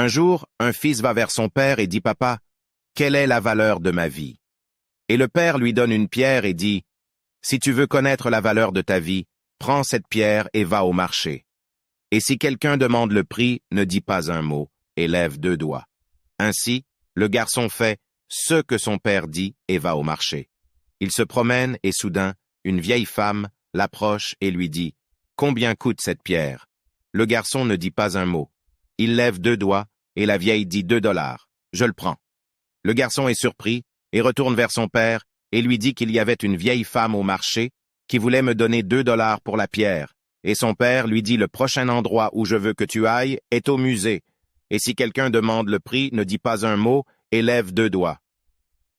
Un jour, un fils va vers son père et dit « Papa, quelle est la valeur de ma vie ?» Et le père lui donne une pierre et dit « Si tu veux connaître la valeur de ta vie, prends cette pierre et va au marché. Et si quelqu'un demande le prix, ne dis pas un mot et lève 2 doigts. » Ainsi, le garçon fait ce que son père dit et va au marché. Il se promène et soudain, une vieille femme l'approche et lui dit « Combien coûte cette pierre ?» Le garçon ne dit pas un mot. Il lève 2 doigts et la vieille dit 2 dollars. « Je le prends. » Le garçon est surpris et retourne vers son père et lui dit qu'il y avait une vieille femme au marché qui voulait me donner 2 dollars pour la pierre. Et son père lui dit « Le prochain endroit où je veux que tu ailles est au musée. Et si quelqu'un demande le prix, ne dis pas un mot et lève 2 doigts. »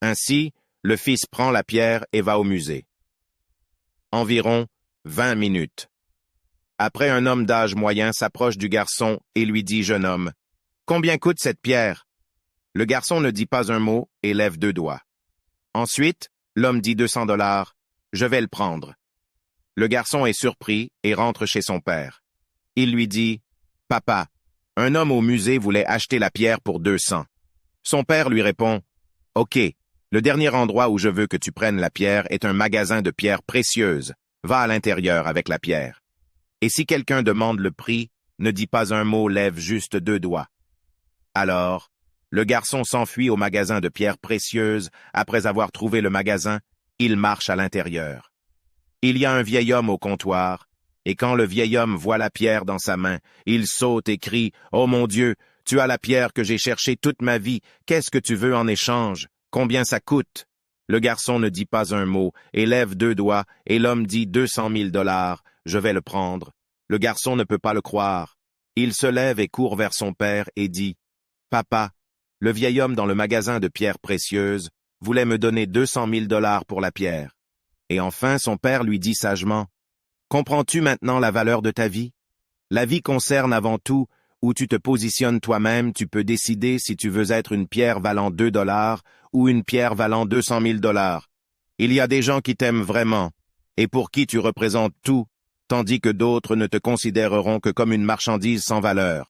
Ainsi, le fils prend la pierre et va au musée. Environ 20 minutes. Après, un homme d'âge moyen s'approche du garçon et lui dit « Jeune homme, combien coûte cette pierre ?» Le garçon ne dit pas un mot et lève 2 doigts. Ensuite, l'homme dit 200 dollars. « Je vais le prendre. » Le garçon est surpris et rentre chez son père. Il lui dit « Papa, un homme au musée voulait acheter la pierre pour 200. » Son père lui répond « Ok, le dernier endroit où je veux que tu prennes la pierre est un magasin de pierres précieuses. Va à l'intérieur avec la pierre. Et si quelqu'un demande le prix, ne dis pas un mot, lève juste 2 doigts. » Alors, le garçon s'enfuit au magasin de pierres précieuses. Après avoir trouvé le magasin, il marche à l'intérieur. Il y a un vieil homme au comptoir, et quand le vieil homme voit la pierre dans sa main, il saute et crie « Oh mon Dieu, tu as la pierre que j'ai cherchée toute ma vie, qu'est-ce que tu veux en échange? Combien ça coûte? » Le garçon ne dit pas un mot, et lève 2 doigts, et l'homme dit 200 000 dollars, je vais le prendre. Le garçon ne peut pas le croire. Il se lève et court vers son père et dit « Papa, le vieil homme dans le magasin de pierres précieuses voulait me donner 200 000 dollars pour la pierre. » Et enfin, son père lui dit sagement « Comprends-tu maintenant la valeur de ta vie? La vie concerne avant tout où tu te positionnes toi-même, tu peux décider si tu veux être une pierre valant 2 dollars ou une pierre valant 200 000 dollars. Il y a des gens qui t'aiment vraiment et pour qui tu représentes tout, tandis que d'autres ne te considéreront que comme une marchandise sans valeur.